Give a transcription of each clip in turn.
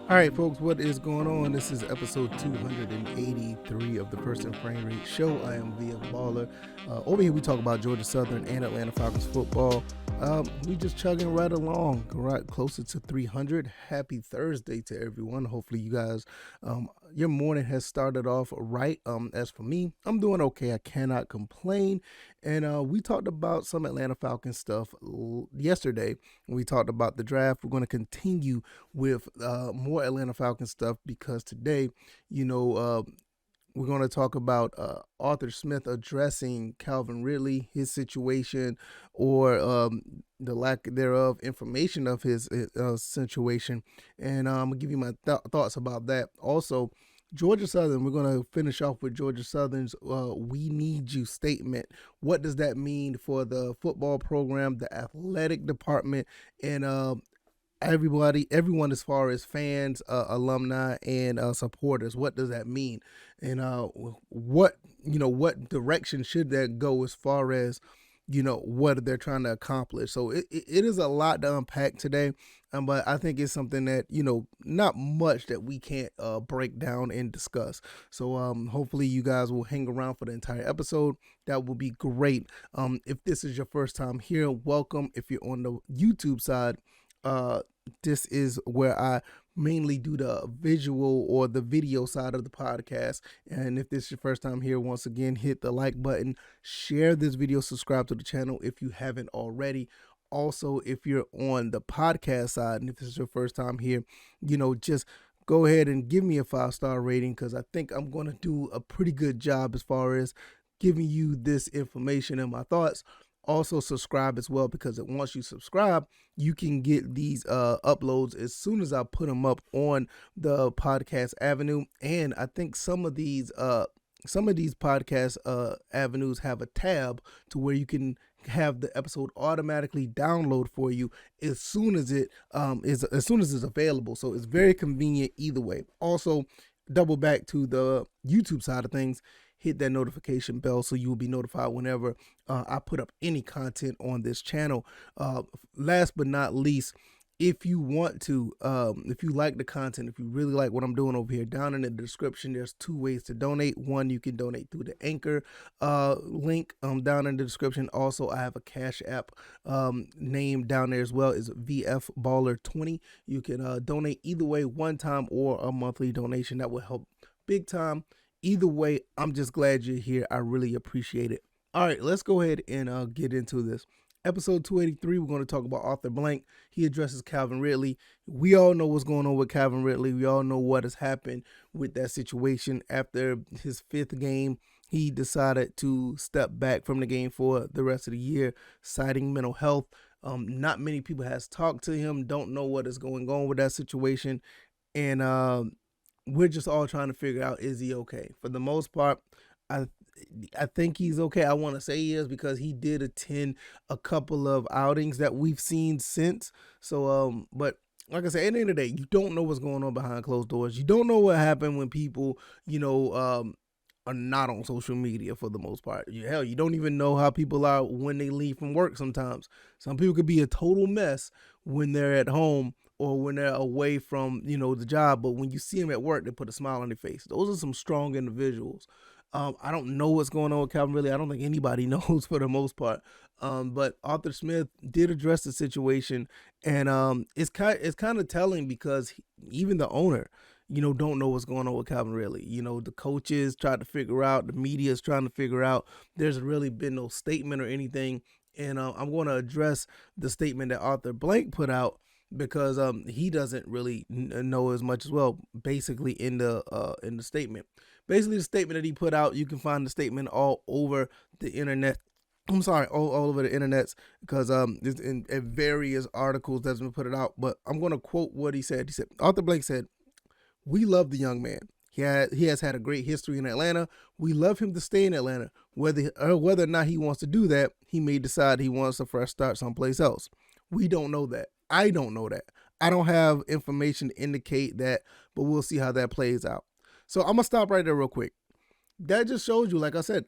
All right, folks, what is going on? This is episode 283 of the First and Frame Rate Show. I am Via Baller. Over here, we talk about Georgia Southern and Atlanta Falcons football. We just chugging right along, right closer to 300. Happy Thursday to everyone. Hopefully, you guys, your morning has started off right. As for me, I'm doing okay. I cannot complain. And we talked about some Atlanta Falcons stuff yesterday. We talked about the draft. We're going to continue with more Atlanta Falcons stuff because today, we're going to talk about Arthur Smith addressing Calvin Ridley, his situation, or the lack thereof information of his situation. And I'm going to give you my thoughts about that. Also, Georgia Southern, we're going to finish off with Georgia Southern's "We Need You" statement. What does that mean for the football program, the athletic department, and everyone as far as fans, alumni, and supporters? What does that mean? And what direction should that go as far as what they're trying to accomplish? So it is a lot to unpack today, but I think it's something that not much that we can't break down and discuss. So hopefully you guys will hang around for the entire episode. That will be great. If this is your first time here, welcome. If you're on the YouTube side, this is where I mainly do the visual or the video side of the podcast. And if this is your first time here, once again, hit the like button, share this video, subscribe to the channel if you haven't already. Also, if you're on the podcast side and if this is your first time here, just go ahead and give me a 5-star rating, because I think I'm going to do a pretty good job as far as giving you this information and my thoughts. Also subscribe as well, because once you subscribe, you can get these uploads as soon as I put them up on the podcast avenue. And I think some of these podcast avenues have a tab to where you can have the episode automatically download for you as soon as it's available. So it's very convenient either way. Also, double back to the YouTube side of things. Hit that notification bell so you will be notified whenever I put up any content on this channel. Last but not least, if you want to, if you like the content, if you really like what I'm doing over here, down in the description, there's 2 ways to donate. One, you can donate through the Anchor link down in the description. Also, I have a Cash App name down there as well. It's VF Baller 20. You can donate either way, one time or a monthly donation. That will help big time. Either way, I'm just glad you're here. I really appreciate it. All right, let's go ahead and get into this. Episode 283, we're going to talk about Arthur Blank. He addresses Calvin Ridley. We all know what's going on with Calvin Ridley. We all know what has happened with that situation. After his 5th game, he decided to step back from the game for the rest of the year, citing mental health. Not many people has talked to him, don't know what is going on with that situation. And we're just all trying to figure out, is he okay? For the most part, I think he's okay. I want to say he is, because he did attend a couple of outings that we've seen since. So, but like I said, at the end of the day, you don't know what's going on behind closed doors. You don't know what happened when people, are not on social media for the most part. Hell, you don't even know how people are when they leave from work sometimes. Some people could be a total mess when they're at home or when they're away from, the job. But when you see them at work, they put a smile on their face. Those are some strong individuals. I don't know what's going on with Calvin Ridley. I don't think anybody knows for the most part. But Arthur Smith did address the situation, and it's kind of telling, because even the owner, don't know what's going on with Calvin Ridley. The coaches tried to figure out, the media is trying to figure out. There's really been no statement or anything. And I'm going to address the statement that Arthur Blank put out, because he doesn't really know as much as well. Basically, in the statement, the statement that he put out, you can find the statement all over the internet. I'm sorry, all over the internets, because it's in various articles that's been put it out. But I'm going to quote what he said. He said, Arthur Blank said, "We love the young man. He has had a great history in Atlanta. We love him to stay in Atlanta. Whether or not he wants to do that, he may decide he wants a fresh start someplace else. We don't know that. I don't know that. I don't have information to indicate that, but we'll see how that plays out." So I'm going to stop right there real quick. That just shows you, like I said,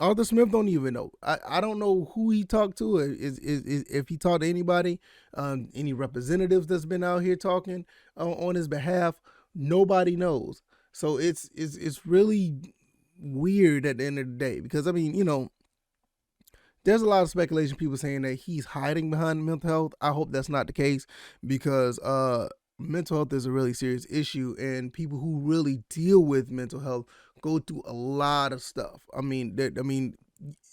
Arthur Smith don't even know. I don't know who he talked to. If he talked to anybody, any representatives that's been out here talking on his behalf. Nobody knows. So it's really weird at the end of the day, because I mean, there's a lot of speculation, people saying that he's hiding behind mental health. I hope that's not the case, because mental health is a really serious issue, and people who really deal with mental health go through a lot of stuff.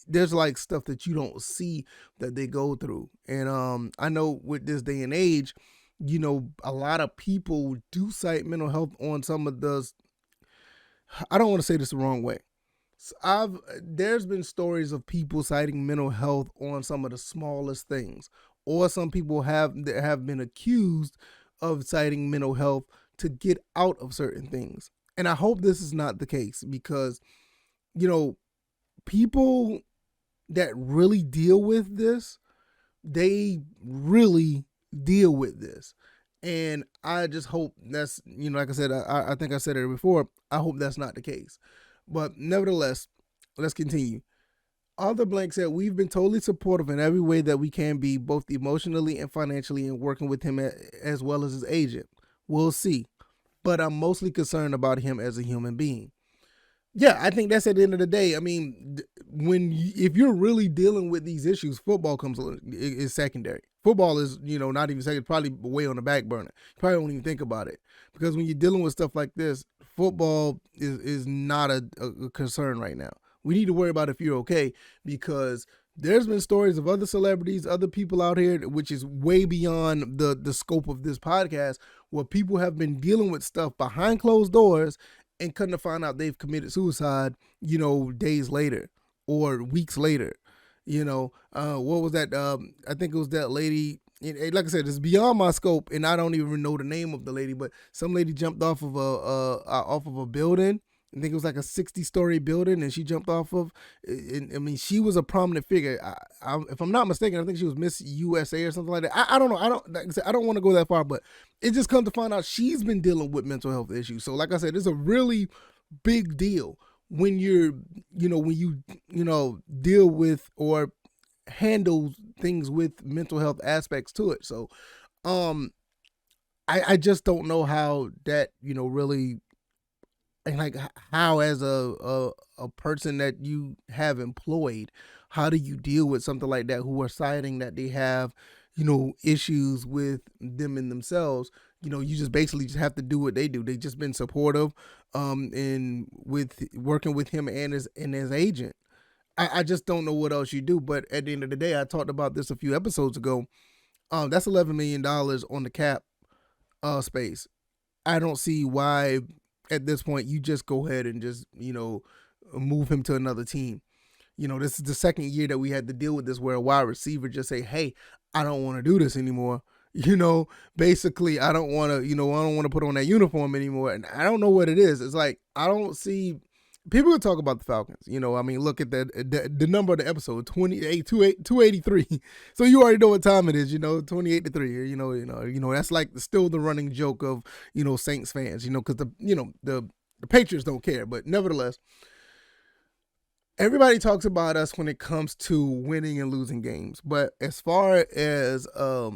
There's like stuff that you don't see that they go through. And I know with this day and age, a lot of people do cite mental health on some of the, I don't want to say this the wrong way. There's been stories of people citing mental health on some of the smallest things, or some people have been accused of citing mental health to get out of certain things. And I hope this is not the case, because you know people that really deal with this, they really deal with this. And I just hope that's, like I said, I think I said it before, I hope that's not the case. But nevertheless, let's continue. Arthur Blank said, we've been totally supportive in every way that we can be, both emotionally and financially, in working with him as well as his agent. We'll see. But I'm mostly concerned about him as a human being. Yeah, I think that's at the end of the day. I mean, if you're really dealing with these issues, football is secondary. Football is, not even second, probably way on the back burner. You probably don't even think about it, because when you're dealing with stuff like this, football is not a concern right now. We need to worry about if you're okay, because there's been stories of other celebrities, other people out here, which is way beyond the scope of this podcast, where people have been dealing with stuff behind closed doors and couldn't find out they've committed suicide, days later or weeks later. What was that? I think it was that lady. Like I said, it's beyond my scope, and I don't even know the name of the lady. But some lady jumped off of a building. I think it was like a 60-story building, and she jumped off of. I mean, she was a prominent figure. If I'm not mistaken, I think she was Miss USA or something like that. I don't know. I don't want to go that far, but it just comes to find out she's been dealing with mental health issues. So, like I said, it's a really big deal when when you deal with or handle things with mental health aspects to it. So, I just don't know how that really, and like how, as a person that you have employed, how do you deal with something like that, who are citing that they have issues with them in themselves. You just basically just have to do what they do. They just been supportive in with working with him and his agent. I just don't know what else you do. But at the end of the day, I talked about this a few episodes ago. That's $11 million on the cap space. I don't see why at this point you just go ahead and just move him to another team. This is the second year that we had to deal with this, where a wide receiver just say, hey, I don't want to do this anymore. Basically, I don't want to, I don't want to put on that uniform anymore. And I don't know what it is. It's like, I don't see, people can talk about the Falcons. I mean, look at the number of the episode, 283. So you already know what time it is, 28-3. That's like still the running joke of, Saints fans, because the Patriots don't care. But nevertheless, everybody talks about us when it comes to winning and losing games. But as far as a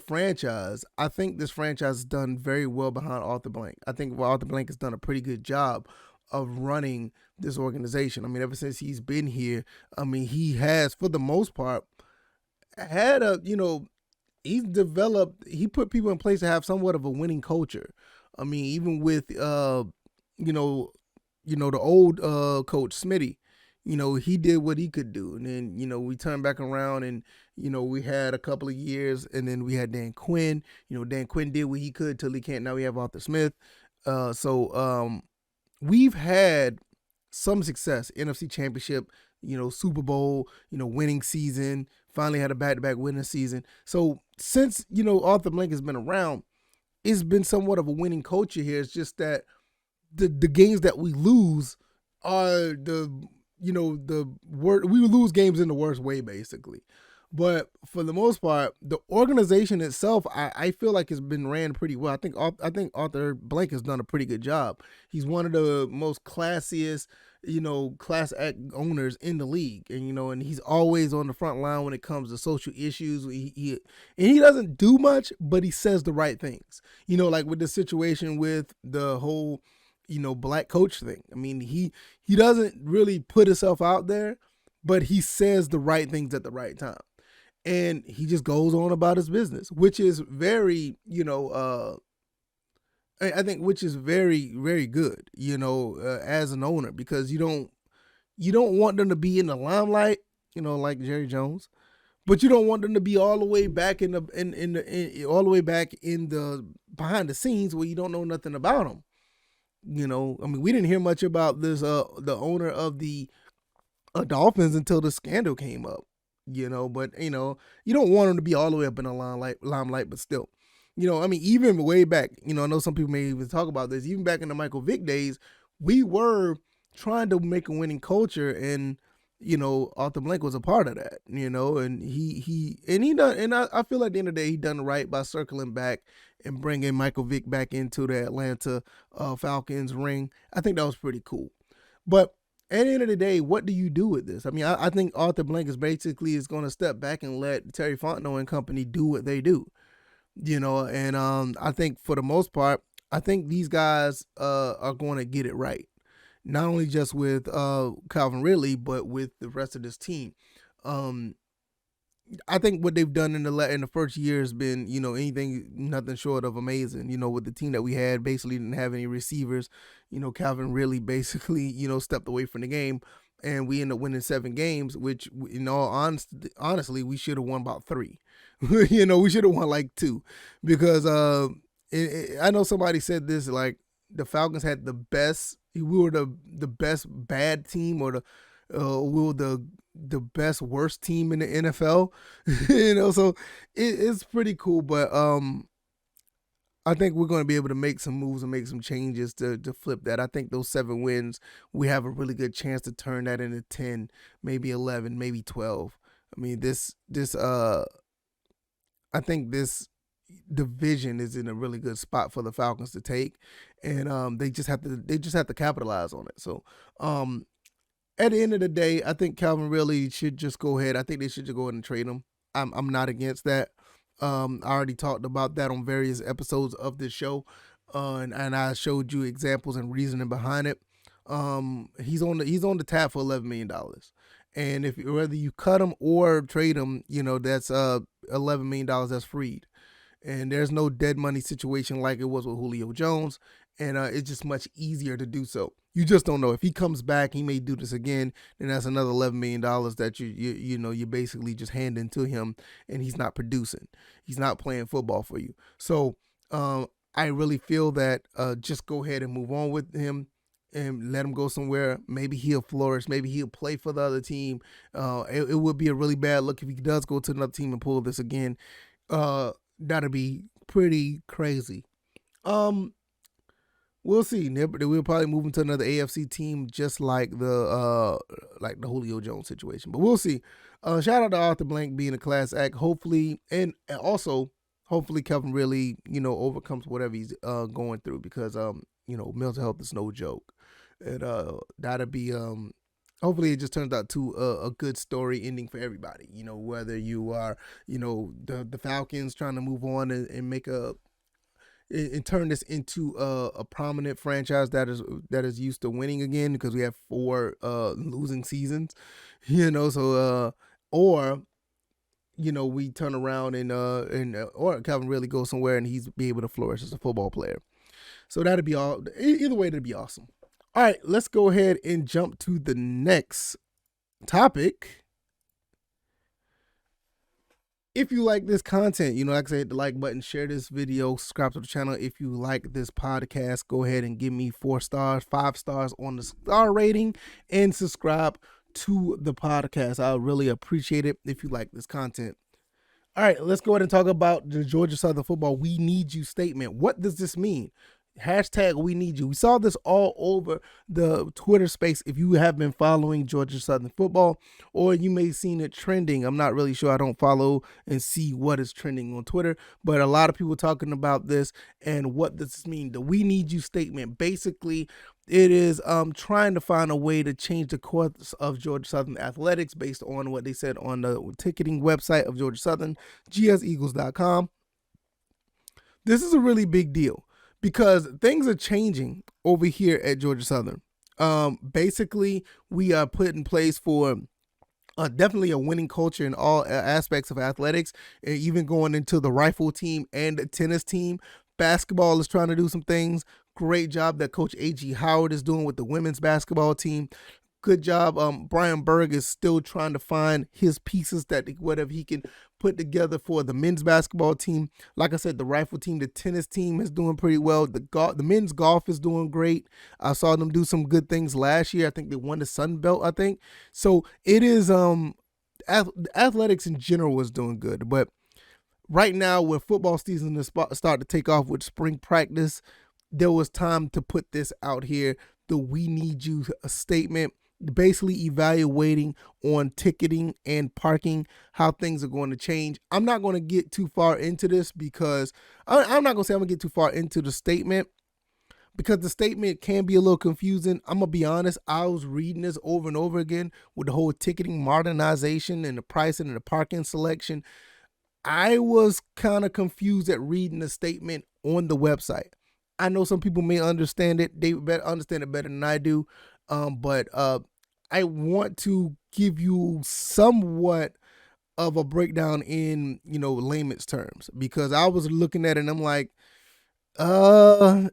franchise, I think this franchise has done very well behind Arthur Blank. I think Arthur Blank has done a pretty good job of running this organization. I mean, ever since he's been here, I mean, he has, for the most part, had he put people in place to have somewhat of a winning culture. I mean, even with, the old coach Smitty, he did what he could do. And then, we turned back around and, we had a couple of years, and then we had Dan Quinn. Dan Quinn did what he could till he can't. Now we have Arthur Smith. So we've had some success, NFC Championship, Super Bowl, winning season, finally had a back-to-back winning season. So since, Arthur Blank has been around, it's been somewhat of a winning culture here. It's just that the games that we lose are we lose games in the worst way, basically. But for the most part, the organization itself, I feel like it's been ran pretty well. I think Arthur Blank has done a pretty good job. He's one of the most classiest, class act owners in the league, and and he's always on the front line when it comes to social issues. And he doesn't do much, but he says the right things. Like with the situation with the whole, black coach thing. I mean, he doesn't really put himself out there, but he says the right things at the right time. And he just goes on about his business, which is very, I think, which is very, very good, as an owner, because you don't want them to be in the limelight, like Jerry Jones, but you don't want them to be all the way back all the way back in the behind the scenes where you don't know nothing about them. I mean, we didn't hear much about this, the owner of the Dolphins until the scandal came up, but you don't want them to be all the way up in the limelight, but still, I mean, even way back, I know some people may even talk about this, even back in the Michael Vick days, we were trying to make a winning culture, and Arthur Blank was a part of that, and he done, and I feel at the end of the day he done right by circling back and bringing Michael Vick back into the Atlanta Falcons ring. I think that was pretty cool, but at the end of the day, what do you do with this? I mean, I think Arthur Blank is going to step back and let Terry Fontenot and company do what they do, and I think for the most part, I think these guys are going to get it right. Not only just with Calvin Ridley, but with the rest of this team. Um, I think what they've done in the first year has been, nothing short of amazing. With the team that we had, basically didn't have any receivers. Calvin Ridley basically, stepped away from the game, and we ended up winning 7 games, which, in all honestly, we should have won about 3. We should have won like 2, because I know somebody said this, like the Falcons had the best. We were the best bad team, or we were the best worst team in the NFL. So it's pretty cool. But I think we're going to be able to make some moves and make some changes to flip that. I think those 7 wins, we have a really good chance to turn that into 10, maybe 11, maybe 12. I mean, I think this division is in a really good spot for the Falcons to take, and they just have to capitalize on it. So at the end of the day, I think Calvin really should just go ahead. I think they should just go ahead and trade him. I'm not against that. I already talked about that on various episodes of this show, and I showed you examples and reasoning behind it. He's on the tap for $11 million, and if whether you cut him or trade him, that's $11 million that's freed. And there's no dead money situation like it was with Julio Jones, and it's just much easier to do so. You just don't know if he comes back, he may do this again. Then that's another $11 million that you basically just handing to him, and he's not producing. He's not playing football for you. So I really feel that just go ahead and move on with him and let him go somewhere. Maybe he'll flourish. Maybe he'll play for the other team. It would be a really bad look if he does go to another team and pull this again. That'd be pretty crazy. We'll see. We'll probably move into another AFC team, just like the Julio Jones situation. But we'll see. Shout out to Arthur Blank being a class act. Hopefully, and also hopefully Kevin really overcomes whatever he's going through, because mental health is no joke. And that'll be hopefully it just turns out to a good story ending for everybody. Whether you are, the Falcons trying to move on and make and turn this into a prominent franchise that is used to winning again, because we have 4 losing seasons, so or we turn around and or Calvin really goes somewhere and he's be able to flourish as a football player. So that'd be all. Either way, that'd be awesome. All right, let's go ahead and jump to the next topic. If you like this content, like I said, hit the like button, share this video, subscribe to the channel. If you like this podcast, go ahead and give me 4 stars, 5 stars on the star rating, and subscribe to the podcast. I really appreciate it if you like this content. All right, let's go ahead and talk about the Georgia Southern football "We Need You" statement. What does this mean? Hashtag we need you. We saw this all over the Twitter space. If you have been following Georgia Southern football, or you may have seen it trending. I'm not really sure. I don't follow and see what is trending on Twitter, but a lot of people talking about this and what this means. The we need you statement. Basically, it is trying to find a way to change the course of Georgia Southern athletics based on what they said on the ticketing website of Georgia Southern, gseagles.com. This is a really big deal because things are changing over here at Georgia Southern. Basically, we are put in place for definitely a winning culture in all aspects of athletics, even going into the rifle team and the tennis team. Basketball is trying to do some things. Great job that Coach A.G. Howard is doing with the women's basketball team. Good job. Brian Berg is still trying to find his pieces that whatever he can put together for the men's basketball team. Like I said, the rifle team, the tennis team is doing pretty well. The men's golf is doing great. I saw them do some good things last year. I think they won the Sun Belt, I think. So it is athletics in general is doing good. But right now, when football season is start to take off with spring practice, there was time to put this out here. The we need you statement, basically evaluating on ticketing and parking, how things are going to change. I'm not going to get too far into this because I'm not going to say I'm going to get too far into the statement because the statement can be a little confusing. I'm going to be honest. I was reading this over and over again with the whole ticketing modernization and the pricing and the parking selection. I was kind of confused at reading the statement on the website. I know some people may understand it. They better understand it better than I do. But I want to give you somewhat of a breakdown in, layman's terms, because I was looking at it and I'm like, I'm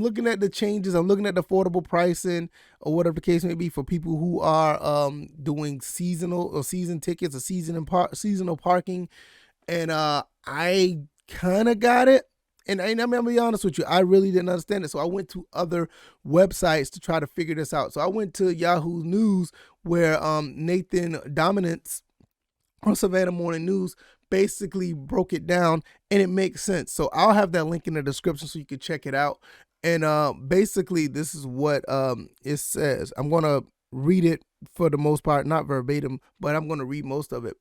looking at the changes. I'm looking at the affordable pricing or whatever the case may be for people who are doing seasonal or season tickets or seasonal parking. And I kind of got it. And I'm going to be honest with you, I really didn't understand it. So I went to other websites to try to figure this out. So I went to Yahoo News, where Nathan Dominance from Savannah Morning News basically broke it down, and it makes sense. So I'll have that link in the description so you can check it out. And basically, this is what it says. I'm going to read it for the most part, not verbatim, but I'm going to read most of it.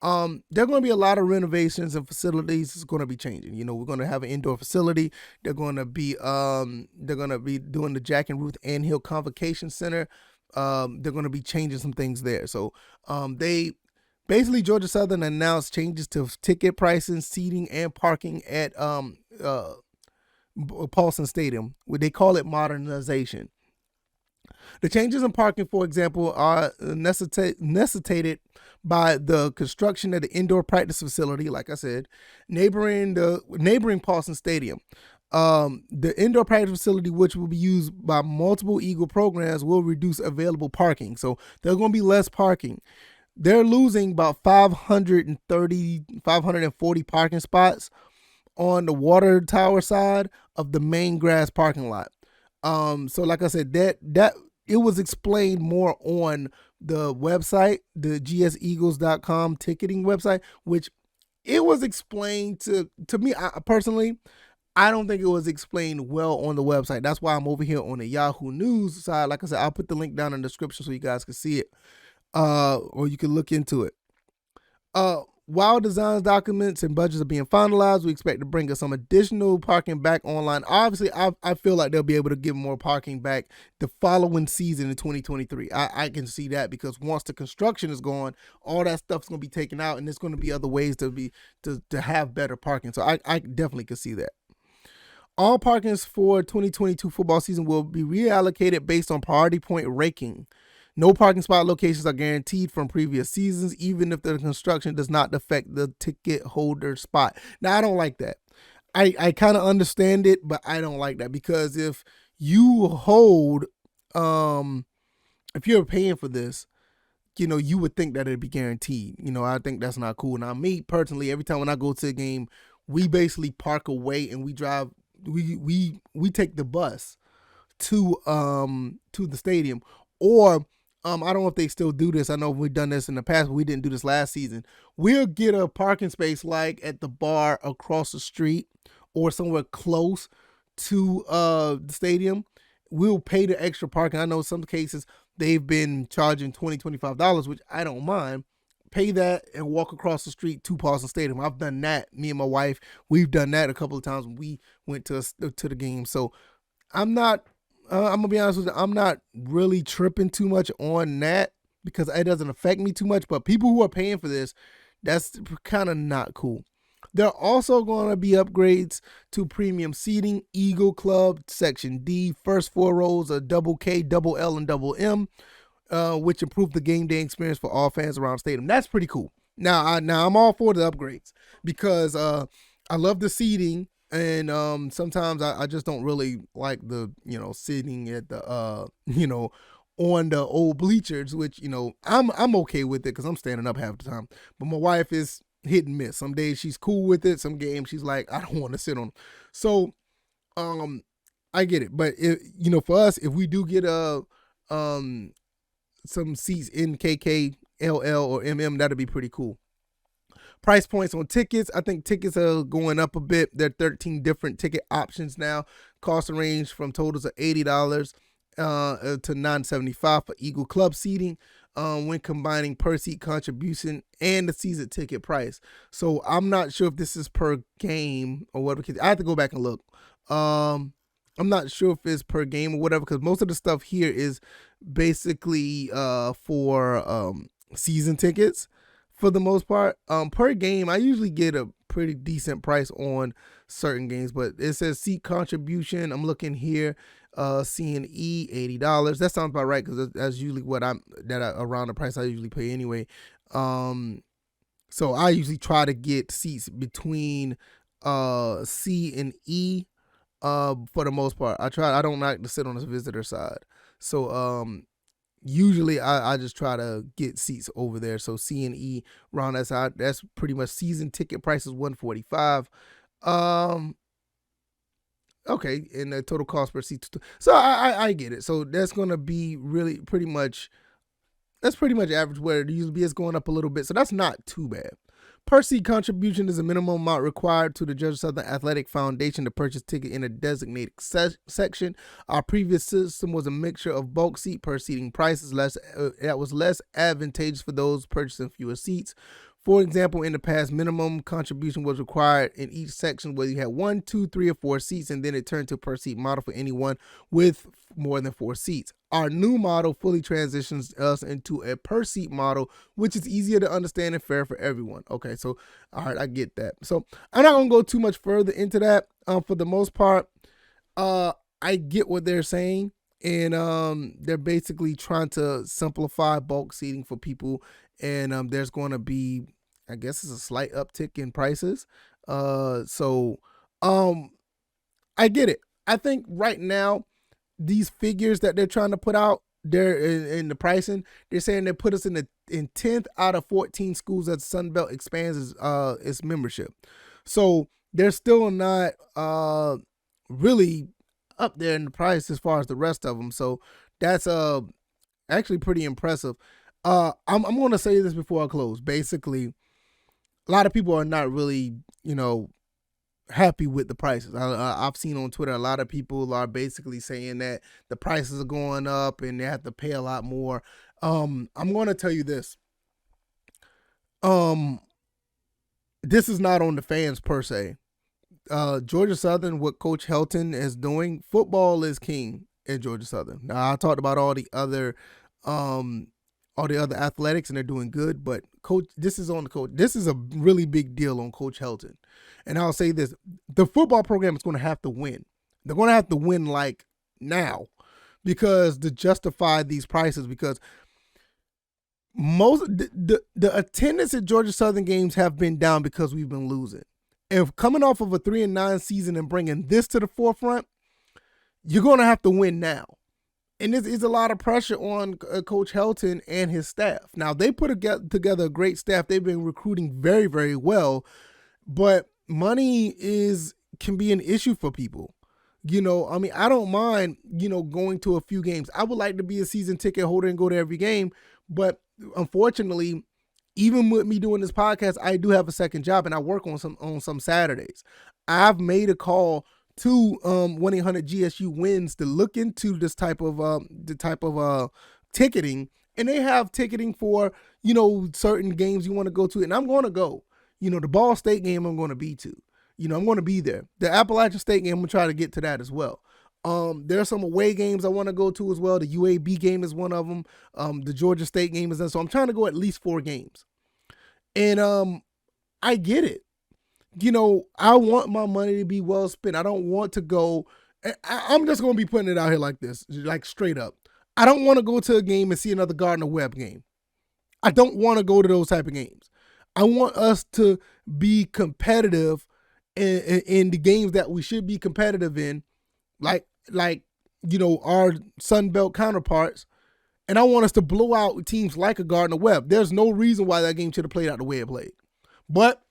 There are going to be a lot of renovations and facilities. It's going to be changing. We're going to have an indoor facility. They're going to be doing the Jack and Ruth Ann Hill Convocation Center. They're going to be changing some things there. So they basically, Georgia Southern announced changes to ticket pricing, seating, and parking at Paulson Stadium. They call it modernization. The changes in parking, for example, are necessitated by the construction of the indoor practice facility, like I said, neighboring Paulson Stadium. The indoor practice facility, which will be used by multiple Eagle programs, will reduce available parking. So there's going to be less parking. They're losing about 540 parking spots on the water tower side of the main grass parking lot. So like I said, that it was explained more on the website, the gseagles.com ticketing website, which it was explained to me. Personally, I don't think it was explained well on the website. That's why I'm over here on the Yahoo News side. Like I said, I'll put the link down in the description so you guys can see it, or you can look into it. While designs, documents, and budgets are being finalized, we expect to bring us some additional parking back online. Obviously, I feel like they'll be able to give more parking back the following season in 2023. I can see that, because once the construction is gone, all that stuff's going to be taken out, and there's going to be other ways to have better parking. So I definitely could see that. All parkings for 2022 football season will be reallocated based on priority point ranking. No parking spot locations are guaranteed from previous seasons, even if the construction does not affect the ticket holder spot. Now, I don't like that. I kind of understand it, but I don't like that, because if you hold, if you're paying for this, you would think that it'd be guaranteed. I think that's not cool. Now, me personally, every time when I go to a game, we basically park away and we drive. We take the bus to the stadium, or I don't know if they still do this. I know we've done this in the past, but we didn't do this last season. We'll get a parking space like at the bar across the street or somewhere close to the stadium, we'll pay the extra parking. I know some cases they've been charging $20-$25, which I don't mind. Pay that and walk across the street to Paulson Stadium. I've done that. Me and my wife, we've done that a couple of times when we went to the game. So I'm not. I'm gonna be honest with you. I'm not really tripping too much on that because it doesn't affect me too much. But people who are paying for this, that's kind of not cool. There are also going to be upgrades to premium seating, Eagle Club, Section D, first 4 rows of double K, double L, and double M, which improve the game day experience for all fans around the stadium. That's pretty cool. Now I'm all for the upgrades because I love the seating, and sometimes I just don't really like the sitting at the on the old bleachers, which I'm okay with it because I'm standing up half the time. But my wife is hit and miss. Some days she's cool with it. Some games she's like, I don't want to sit on them. So I get it. But for us, if we do get some seats in KK, LL, or MM, that'd be pretty cool. Price points on tickets. I think tickets are going up a bit. There are 13 different ticket options now. Cost range from totals of $80 to $975 for Eagle Club seating when combining per seat contribution and the season ticket price. So I'm not sure if this is per game or whatever. I have to go back and look. I'm not sure if it's per game or whatever because most of the stuff here is basically for season tickets for the most part. Per game, I usually get a pretty decent price on certain games, but it says seat contribution. I'm looking here. C&E $80. That sounds about right because that's usually what around the price I usually pay anyway. So I usually try to get seats between C and E for the most part. I don't like to sit on the visitor side. So usually I just try to get seats over there. So C and E around that side. That's pretty much season ticket price is $145. Okay, and the total cost per seat. So I get it. So that's gonna be really pretty much average where it usually be. It's going up a little bit, so that's not too bad. Per seat contribution is a minimum amount required to the Georgia Southern Athletic Foundation to purchase ticket in a designated section. Our previous system was a mixture of bulk seat per seating prices. That was less advantageous for those purchasing fewer seats. For example, in the past, minimum contribution was required in each section whether you had 1, 2, 3, or 4 seats, and then it turned to a per seat model for anyone with more than 4 seats. Our new model fully transitions us into a per seat model, which is easier to understand and fair for everyone. Okay, so all right, I get that. So I'm not gonna go too much further into that. For the most part, I get what they're saying. And they're basically trying to simplify bulk seating for people. And there's going to be, I guess it's a slight uptick in prices. So I get it. I think right now, these figures that they're trying to put out, they're in the pricing, they're saying they put us in 10th out of 14 schools that Sunbelt expands its membership. So they're still not really up there in the price as far as the rest of them. So that's actually pretty impressive. I'm going to say this before I close. Basically, a lot of people are not really, happy with the prices. I've seen on Twitter a lot of people are basically saying that the prices are going up and they have to pay a lot more. I'm going to tell you this. This is not on the fans per se. Georgia Southern, what Coach Helton is doing, football is king at Georgia Southern. Now I talked about all the other athletics and they're doing good, but coach, this is on the coach. This is a really big deal on Coach Helton. And I'll say this, the football program is going to have to win. They're going to have to win like now because to justify these prices, because most the attendance at Georgia Southern games have been down because we've been losing. And coming off of a 3-9 season and bringing this to the forefront, you're going to have to win now. And there's a lot of pressure on Coach Helton and his staff. Now, they put together a great staff. They've been recruiting very, very well. But money can be an issue for people. I don't mind, going to a few games. I would like to be a season ticket holder and go to every game. But unfortunately, even with me doing this podcast, I do have a second job and I work on some Saturdays. I've made a call to 1-800-GSU wins to look into this type of ticketing, and they have ticketing for certain games you want to go to, and I'm going to go. The Ball State game I'm going to be to. I'm going to be there. The Appalachian State game I'm going to try to get to that as well. There are some away games I want to go to as well. The UAB game is one of them. The Georgia State game is there. So I'm trying to go at least 4 games. And I get it. I want my money to be well spent. I don't want to go. I'm just going to be putting it out here like this, like straight up. I don't want to go to a game and see another Gardner-Webb game. I don't want to go to those type of games. I want us to be competitive in the games that we should be competitive in, like our Sun Belt counterparts. And I want us to blow out teams like a Gardner-Webb. There's no reason why that game should have played out the way it played. But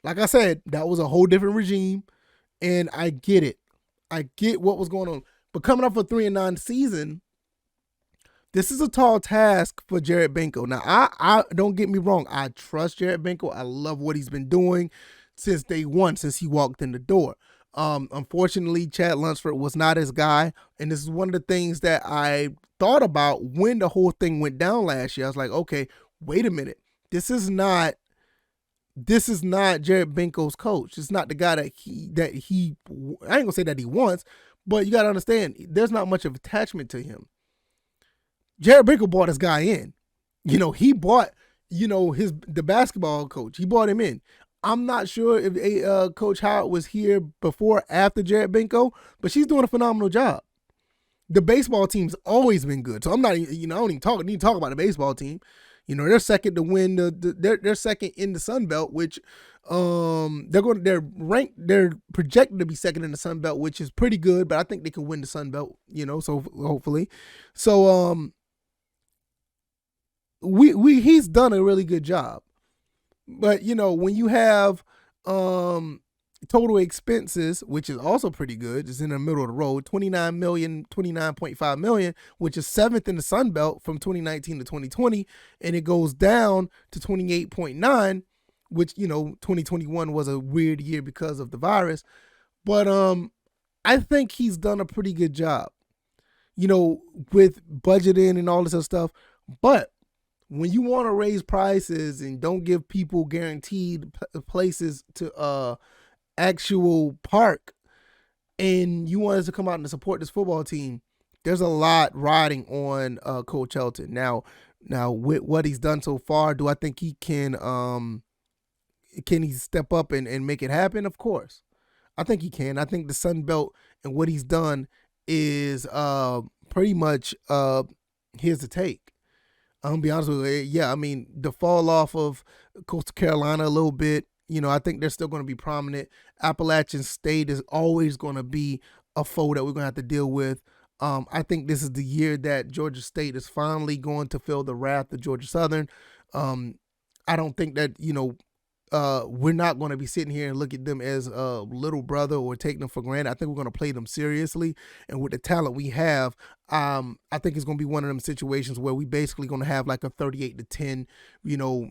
like I said, that was a whole different regime, and I get it. I get what was going on. But coming up for 3-9 season, this is a tall task for Jared Benko. Now, I don't get me wrong. I trust Jared Benko. I love what he's been doing since day one, since he walked in the door. Unfortunately, Chad Lunsford was not his guy, and this is one of the things that I thought about when the whole thing went down last year. I was like, okay, wait a minute. This is not Jared Benko's coach. It's not the guy that he I ain't gonna say that he wants, but you gotta understand, there's not much of attachment to him. Jared Benko brought his guy in. He bought, the basketball coach. He brought him in. I'm not sure if Coach Howard was here before or after Jared Benko, but she's doing a phenomenal job. The baseball team's always been good. So I'm not, I don't even need to talk about the baseball team. They're second to win they're second in the Sun Belt, which they're projected to be second in the Sun Belt, which is pretty good, but I think they can win the Sun Belt, so hopefully. So he's done a really good job. But when you have total expenses, which is also pretty good, is in the middle of the road, $29.5 million, which is 7th in the Sun Belt from 2019 to 2020, and it goes down to 28.9, which 2021 was a weird year because of the virus. But I think he's done a pretty good job, with budgeting and all this other stuff. But when you want to raise prices and don't give people guaranteed places to actual park, and you want us to come out and support this football team, there's a lot riding on Coach Helton. Now with what he's done so far, do I think he can he step up and make it happen? Of course. I think he can. I think the Sun Belt and what he's done is pretty much his to take. I'm gonna be honest with you. Yeah, I mean, the fall off of Coastal Carolina a little bit, I think they're still going to be prominent. Appalachian State is always going to be a foe that we're going to have to deal with. I think this is the year that Georgia State is finally going to feel the wrath of Georgia Southern. I don't think that, we're not going to be sitting here and look at them as a little brother or take them for granted. I think we're going to play them seriously. And with the talent we have, I think it's going to be one of them situations where we basically going to have like a 38-10,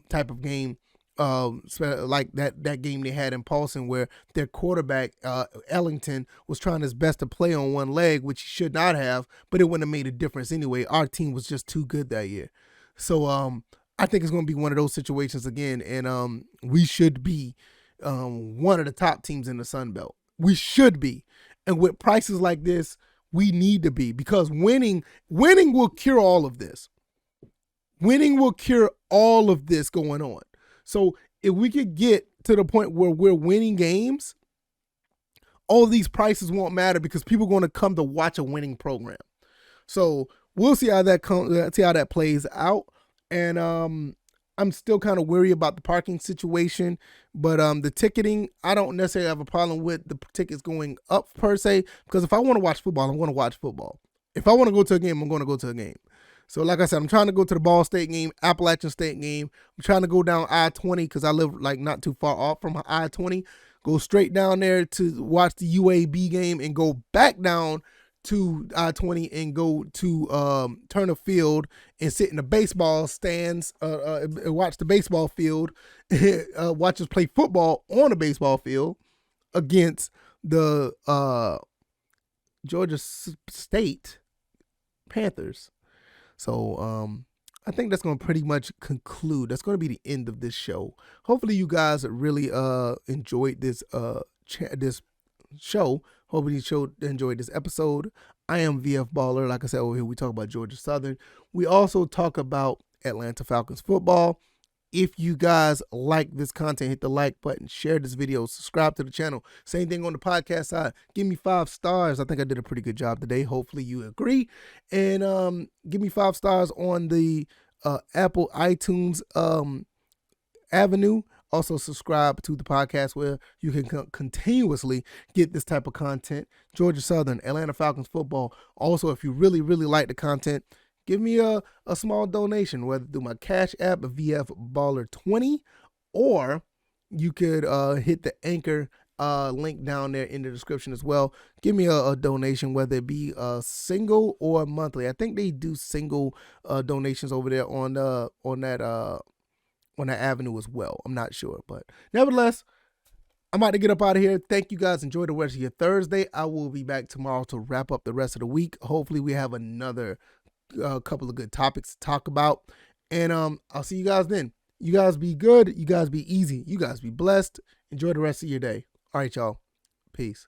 type of game. Like that game they had in Paulson where their quarterback, Ellington, was trying his best to play on one leg, which he should not have, but it wouldn't have made a difference anyway. Our team was just too good that year. So, I think it's going to be one of those situations again, and we should be one of the top teams in the Sun Belt. We should be. And with prices like this, we need to be, because winning will cure all of this. Winning will cure all of this going on. So if we could get to the point where we're winning games, all of these prices won't matter because people are going to come to watch a winning program. So we'll see how that plays out. And I'm still kind of worried about the parking situation, but the ticketing, I don't necessarily have a problem with the tickets going up per se, because if I want to watch football, I'm going to watch football. If I want to go to a game, I'm going to go to a game. So like I said, I'm trying to go to the Ball State game, Appalachian State game. I'm trying to go down I-20 because I live like not too far off from I-20. Go straight down there to watch the UAB game and go back down to I-20 and go to Turner Field and sit in the baseball stands, and watch the baseball field, watch us play football on a baseball field against the Georgia State Panthers. So I think that's going to pretty much conclude. That's going to be the end of this show. Hopefully you guys really enjoyed this this show. Hopefully you enjoyed this episode. I am VF Baller. Like I said, over here we talk about Georgia Southern. We also talk about Atlanta Falcons football. If you guys like this content, hit the like button, share this video, subscribe to the channel. Same thing on the podcast side. Give me 5 stars. I think I did a pretty good job today. Hopefully you agree. And give me 5 stars on the Apple iTunes avenue. Also subscribe to the podcast where you can continuously get this type of content. Georgia Southern, Atlanta Falcons football. Also, if you really, really like the content, give me a small donation, whether through my Cash App, VF Baller 20, or you could hit the Anchor link down there in the description as well. Give me a donation, whether it be single or monthly. I think they do single donations over there on that avenue as well. I'm not sure, but nevertheless, I'm about to get up out of here. Thank you guys. Enjoy the rest of your Thursday. I will be back tomorrow to wrap up the rest of the week. Hopefully we have another couple of good topics to talk about, and I'll see you guys then. You guys be good. You guys be easy. You guys be blessed. Enjoy the rest of your day. All right, y'all. Peace.